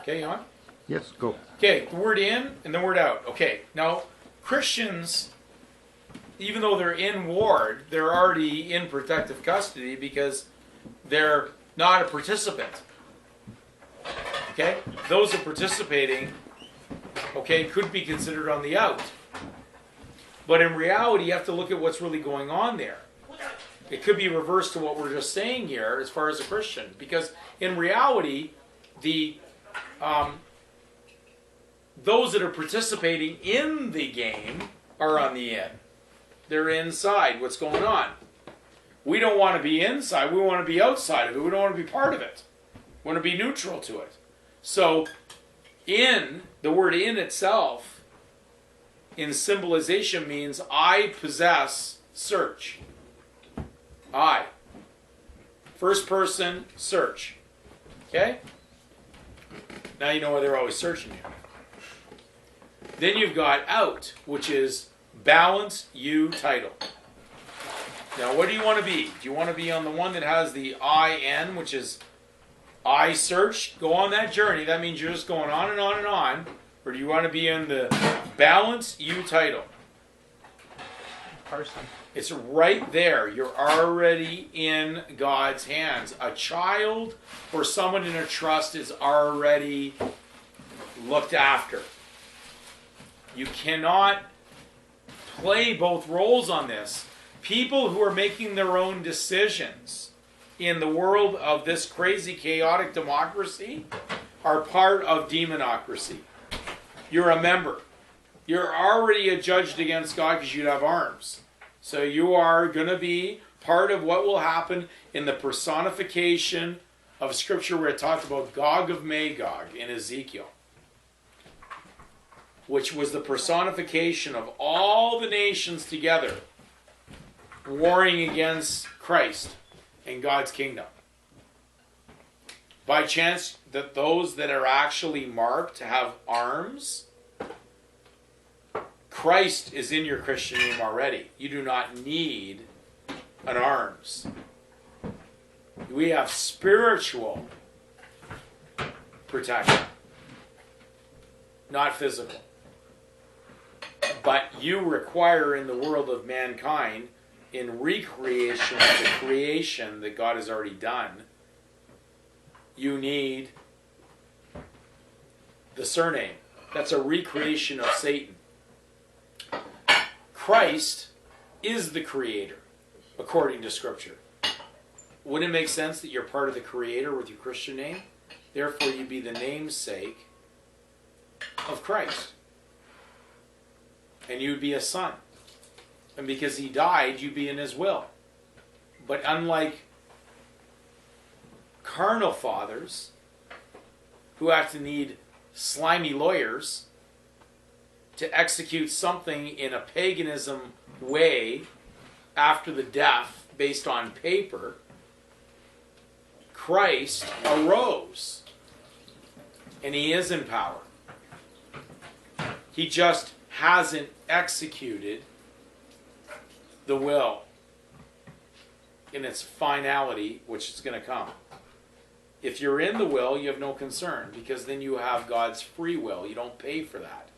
Okay, you on? Yes, go. Okay, the word in and the word out. Okay, now Christians, even though they're in ward, they're already in protective custody because they're not a participant. Okay, those are participating, okay, could be considered on the out. But in reality, you have to look at what's really going on there. It could be reversed to what we're just saying here as far as a Christian. Because in reality, those that are participating in the game are on the in. They're inside what's going on. We don't want to be inside. We want to be outside of it. We don't want to be part of it. We want to be neutral to it. So, in, the word in itself, in symbolization means I possess search. I. First person, search. Okay? Now you know why they're always searching you. Then you've got out, which is balance, you, title. Now what do you want to be? Do you want to be on the one that has the I-N, which is I search? Go on that journey. That means you're just going on and on and on. Or do you want to be in the balance, you, title? Person. It's right there. You're already in God's hands. A child or someone in a trust is already looked after. You cannot play both roles on this. People who are making their own decisions in the world of this crazy, chaotic democracy are part of demonocracy. You're a member. You're already judged against God because you have arms. So you are going to be part of what will happen in the personification of Scripture where it talked about Gog of Magog in Ezekiel, which was the personification of all the nations together warring against Christ and God's kingdom. By chance that those that are actually marked have arms, Christ is in your Christian name already. You do not need an arms. We have spiritual protection, not physical. But you require in the world of mankind, in recreation of the creation that God has already done, you need the surname. That's a recreation of Satan. Christ is the creator, according to Scripture. Wouldn't it make sense that you're part of the creator with your Christian name? Therefore, you be the namesake of Christ. And you'd be a son. And because he died, you'd be in his will. But unlike carnal fathers, who have to need slimy lawyers to execute something in a paganism way after the death based on paper, Christ arose. And he is in power. He just hasn't executed the will in its finality, which is going to come. If you're in the will, you have no concern, because then you have God's free will. You don't pay for that.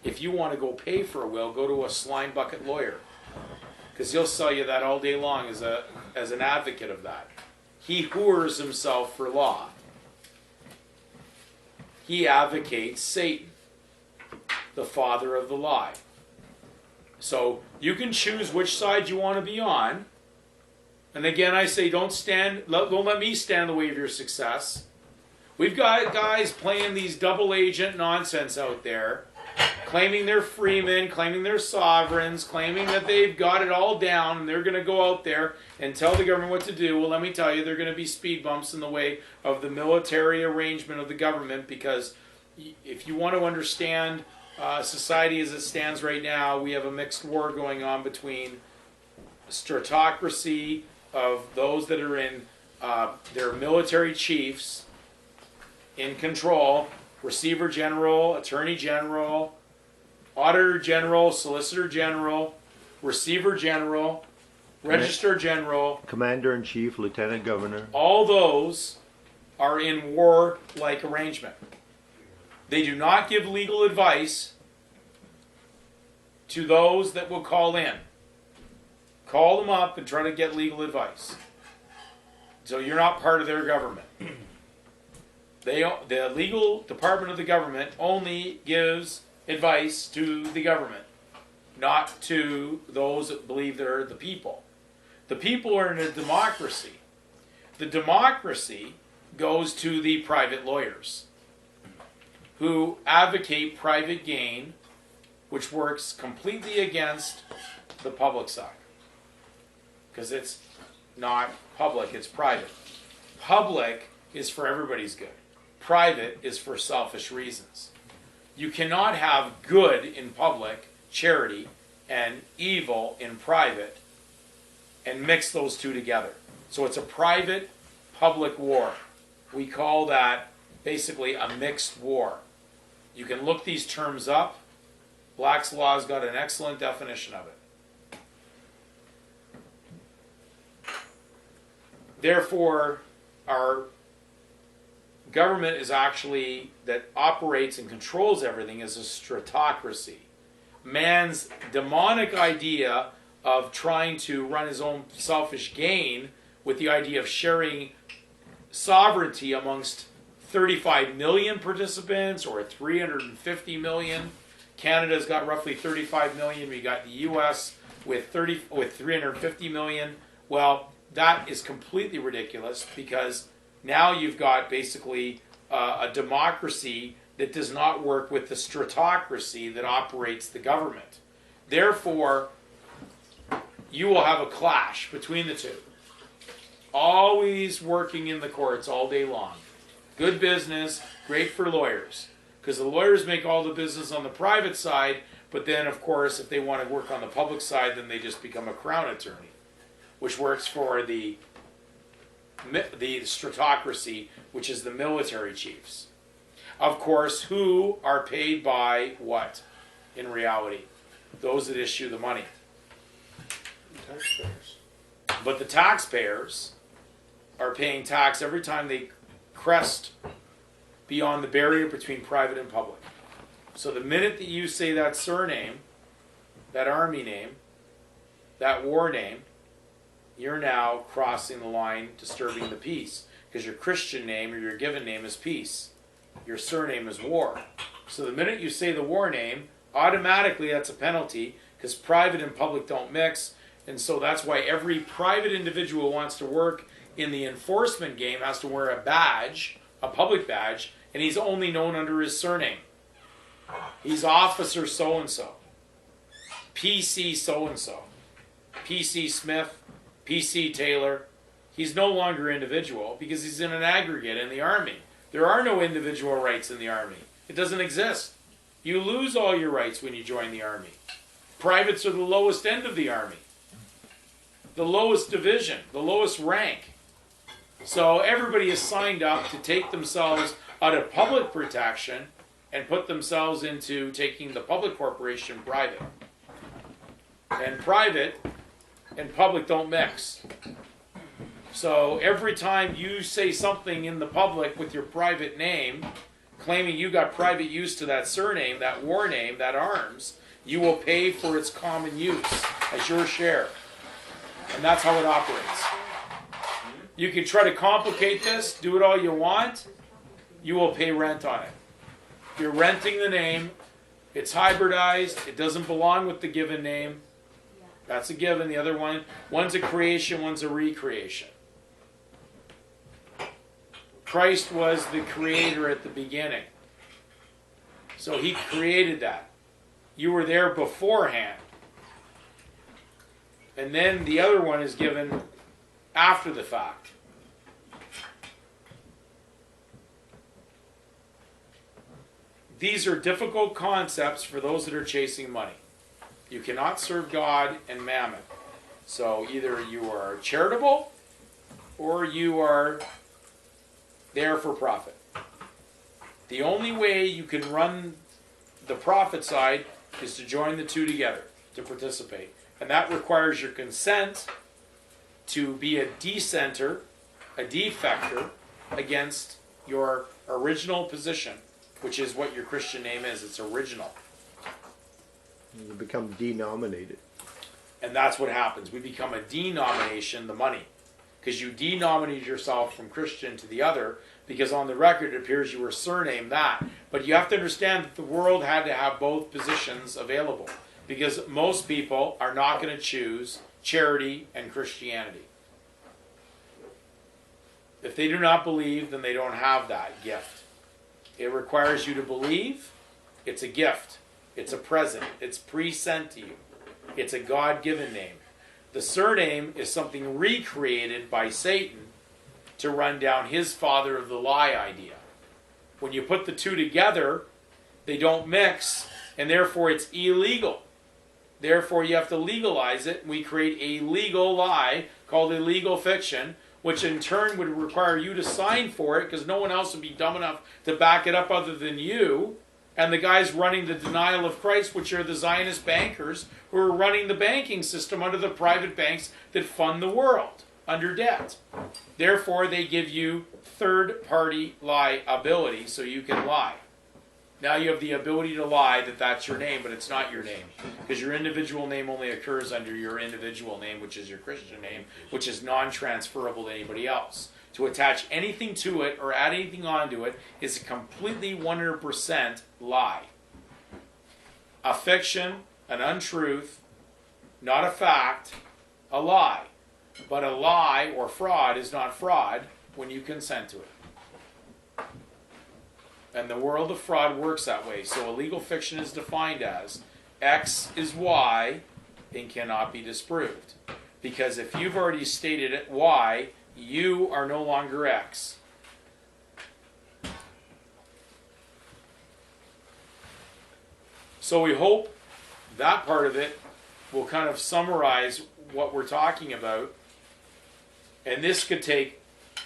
If you want to go pay for a will, go to a slime bucket lawyer, because he'll sell you that all day long as an advocate of that. He whores himself for law. He advocates Satan, the father of the lie. So you can choose which side you want to be on. And again, I say don't let me stand in the way of your success. We've got guys playing these double agent nonsense out there, claiming they're freemen, claiming they're sovereigns, claiming that they've got it all down, and they're going to go out there and tell the government what to do. Well, let me tell you, they're going to be speed bumps in the way of the military arrangement of the government, because if you want to understand society as it stands right now, we have a mixed war going on between stratocracy of those that are in their military chiefs in control, receiver general, attorney general, auditor general, solicitor general, receiver general, register general. Commander-in-Chief, Lieutenant Governor. All those are in war-like arrangement. They do not give legal advice to those that will call in. Call them up and try to get legal advice. So you're not part of their government. The legal department of the government only gives advice to the government, not to those that believe they're the people. The people are in a democracy. The democracy goes to the private lawyers who advocate private gain, which works completely against the public side. Because it's not public, it's private. Public is for everybody's good. Private is for selfish reasons. You cannot have good in public, charity, and evil in private, and mix those two together. So it's a private-public war. We call that basically a mixed war. You can look these terms up. Black's Law's got an excellent definition of it. Therefore, our government is actually, that operates and controls everything, is a stratocracy. Man's demonic idea of trying to run his own selfish gain with the idea of sharing sovereignty amongst 35 million participants or 350 million. Canada's got roughly 35 million. We got the US with 350 million. Well, that is completely ridiculous, because now you've got basically a democracy that does not work with the stratocracy that operates the government. Therefore, you will have a clash between the two. Always working in the courts all day long. Good business, great for lawyers, because the lawyers make all the business on the private side, but then, of course, if they want to work on the public side, then they just become a crown attorney, which works for the stratocracy, which is the military chiefs. Of course, who are paid by what in reality? Those that issue the money. Taxpayers. But the taxpayers are paying tax every time they crest beyond the barrier between private and public. So the minute that you say that surname, that army name, that war name, you're now crossing the line, disturbing the peace. Because your Christian name or your given name is peace. Your surname is war. So the minute you say the war name, automatically that's a penalty, because private and public don't mix. And so that's why every private individual who wants to work in the enforcement game has to wear a badge, a public badge, and he's only known under his surname. He's Officer so-and-so, PC so-and-so, PC Smith, PC Taylor. He's no longer individual because he's in an aggregate in the Army. There are no individual rights in the Army. It doesn't exist. You lose all your rights when you join the Army. Privates are the lowest end of the Army. The lowest division, the lowest rank. So everybody is signed up to take themselves out of public protection and put themselves into taking the public corporation private. And private and public don't mix. So every time you say something in the public with your private name, claiming you got private use to that surname, that war name, that arms, you will pay for its common use as your share. And that's how it operates. You can try to complicate this, do it all you want, you will pay rent on it. You're renting the name, it's hybridized, it doesn't belong with the given name. That's a given. The other one, one's a creation, one's a recreation. Christ was the creator at the beginning. So he created that. You were there beforehand. And then the other one is given after the fact. These are difficult concepts for those that are chasing money. You cannot serve God and mammon. So either you are charitable or you are there for profit. The only way you can run the profit side is to join the two together, to participate. And that requires your consent to be a dissenter, a defector against your original position. which is what your Christian name is. It's original. You become denominated. And that's what happens. We become a denomination, the money. Because you denominated yourself from Christian to the other, because on the record it appears you were surnamed that. But you have to understand that the world had to have both positions available. Because most people are not going to choose charity and Christianity. If they do not believe, then they don't have that gift. It requires you to believe. It's a gift. It's a present. It's pre-sent to you. It's a God-given name. The surname is something recreated by Satan to run down his father of the lie idea. When you put the two together, they don't mix, and therefore it's illegal. Therefore you have to legalize it, and we create a legal lie called a legal fiction, which in turn would require you to sign for it, because no one else would be dumb enough to back it up other than you. And the guys running the denial of Christ, which are the Zionist bankers who are running the banking system under the private banks that fund the world under debt. Therefore, they give you third-party liability so you can lie. Now you have the ability to lie that that's your name, but it's not your name. Because your individual name only occurs under your individual name, which is your Christian name, which is non-transferable to anybody else. To attach anything to it or add anything onto it is a completely 100% lie. A fiction, an untruth, not a fact, a lie. But a lie or fraud is not fraud when you consent to it. And the world of fraud works that way. So a legal fiction is defined as X is Y and cannot be disproved. Because if you've already stated it Y, you are no longer X. So we hope that part of it will kind of summarize what we're talking about. And this could take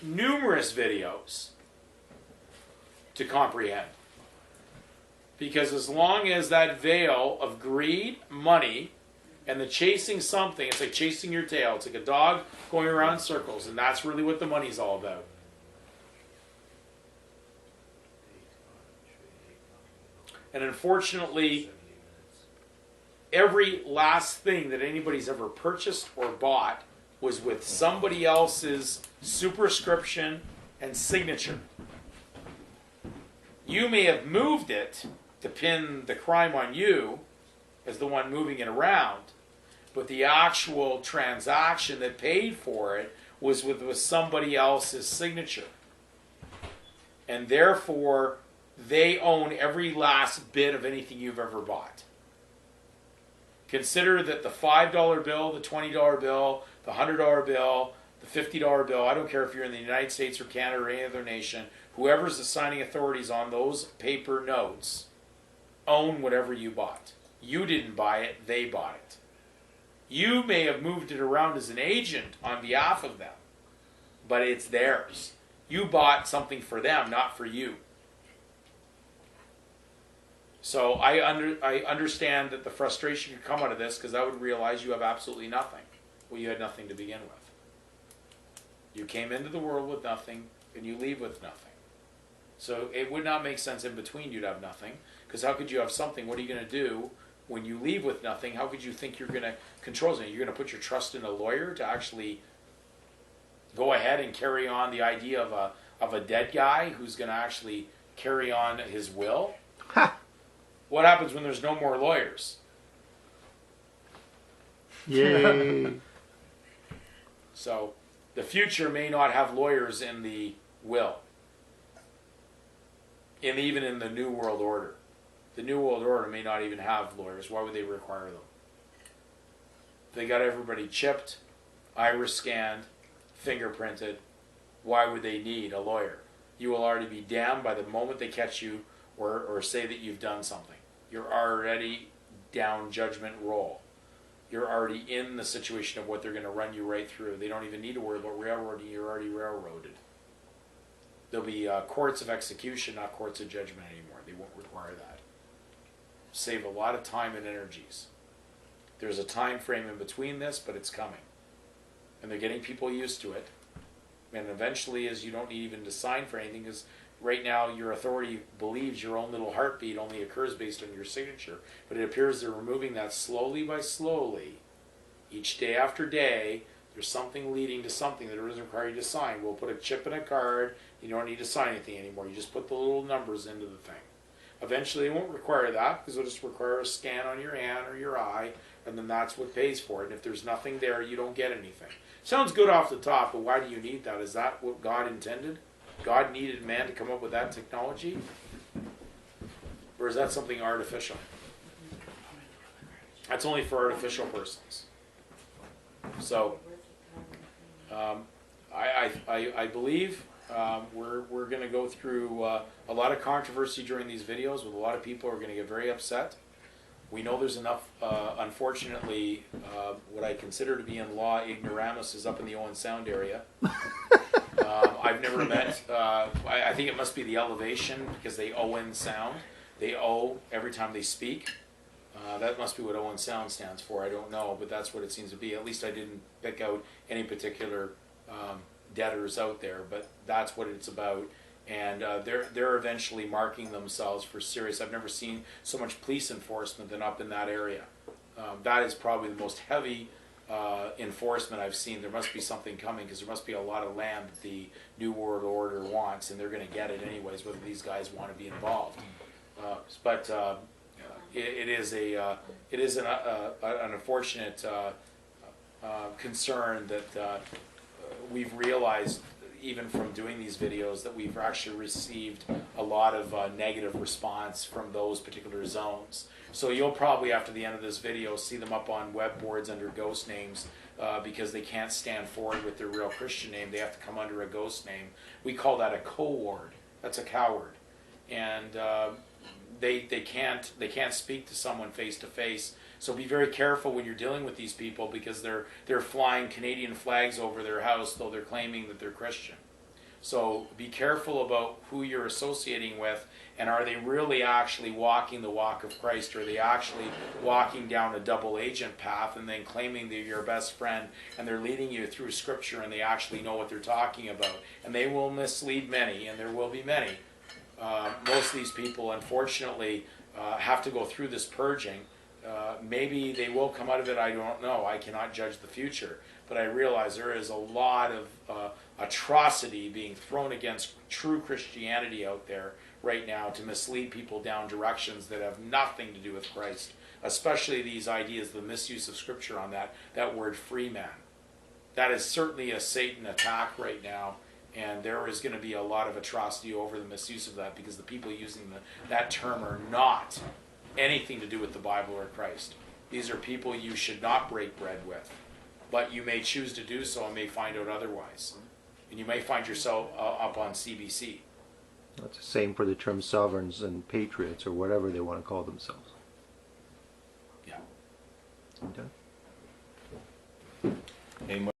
numerous videos to comprehend. Because as long as that veil of greed, money, and the chasing something, it's like chasing your tail. It's like a dog going around in circles, and that's really what the money's all about. And unfortunately, every last thing that anybody's ever purchased or bought was with somebody else's superscription and signature. You may have moved it to pin the crime on you as the one moving it around, but the actual transaction that paid for it was with somebody else's signature. And therefore, they own every last bit of anything you've ever bought. Consider that the $5 bill, the $20 bill, the $100 bill, the $50 bill, I don't care if you're in the United States or Canada or any other nation, whoever's the signing authorities on those paper notes own whatever you bought. You didn't buy it, they bought it. You may have moved it around as an agent on behalf of them, but it's theirs. You bought something for them, not for you. So I understand that the frustration could come out of this, because I would realize you have absolutely nothing. Well, you had nothing to begin with. You came into the world with nothing, and you leave with nothing. So it would not make sense in between you'd have nothing, because how could you have something? What are you going to do when you leave with nothing? How could you think you're going to control something? You're going to put your trust in a lawyer to actually go ahead and carry on the idea of a dead guy who's going to actually carry on his will? Ha! What happens when there's no more lawyers? Yay. So the future may not have lawyers in the will. And even in the New World Order. The New World Order may not even have lawyers. Why would they require them? They got everybody chipped, iris scanned, fingerprinted. Why would they need a lawyer? You will already be damned by the moment they catch you or say that you've done something. You're already down judgment roll. You're already in the situation of what they're going to run you right through. They don't even need to worry about railroading. You're already railroaded. There'll be courts of execution, not courts of judgment anymore. They won't require that. Save a lot of time and energies. There's a time frame in between this, but it's coming. And they're getting people used to it. And eventually, as you don't need even to sign for anything, because right now your authority believes your own little heartbeat only occurs based on your signature, but it appears they're removing that slowly by slowly, each day after day. There's something leading to something that doesn't require you to sign. We'll put a chip in a card. You don't need to sign anything anymore. You just put the little numbers into the thing. Eventually, they won't require that because it'll just require a scan on your hand or your eye, and then that's what pays for it. And if there's nothing there, you don't get anything. Sounds good off the top, but why do you need that? Is that what God intended? God needed man to come up with that technology? Or is that something artificial? That's only for artificial persons. So, I believe we're going to go through a lot of controversy during these videos with a lot of people who are going to get very upset. We know there's enough, unfortunately, what I consider to be in law ignoramus is up in the Owen Sound area. I've never met, I think it must be the elevation because they Owen Sound. They O every time they speak. That must be what Owen Sound stands for. I don't know, but that's what it seems to be. At least I didn't pick out any particular debtors out there, but that's what it's about. And they're eventually marking themselves for serious. I've never seen so much police enforcement than up in that area. That is probably the most heavy enforcement I've seen. There must be something coming because there must be a lot of land that the New World Order wants, and they're going to get it anyways, whether these guys want to be involved. But it is an unfortunate concern that we've realized even from doing these videos that we've actually received a lot of negative response from those particular zones. So you'll probably after the end of this video see them up on web boards under ghost names because they can't stand forward with their real Christian name. They have to come under a ghost name. We call that a coward. That's a coward. And they can't speak to someone face to face. So be very careful when you're dealing with these people because they're flying Canadian flags over their house though they're claiming that they're Christian. So be careful about who you're associating with, and are they really actually walking the walk of Christ, or are they actually walking down a double agent path and then claiming they're your best friend and they're leading you through scripture and they actually know what they're talking about. And they will mislead many, and there will be many. Most of these people, unfortunately, have to go through this purging. Maybe they will come out of it, I don't know. I cannot judge the future. But I realize there is a lot of atrocity being thrown against true Christianity out there right now to mislead people down directions that have nothing to do with Christ. Especially these ideas, the misuse of Scripture on that word free man. That is certainly a Satan attack right now. And there is going to be a lot of atrocity over the misuse of that because the people using that term are not anything to do with the Bible or Christ. These are people you should not break bread with. But you may choose to do so and may find out otherwise. And you may find yourself up on CBC. That's the same for the term sovereigns and patriots or whatever they want to call themselves. Yeah. Okay. Hey,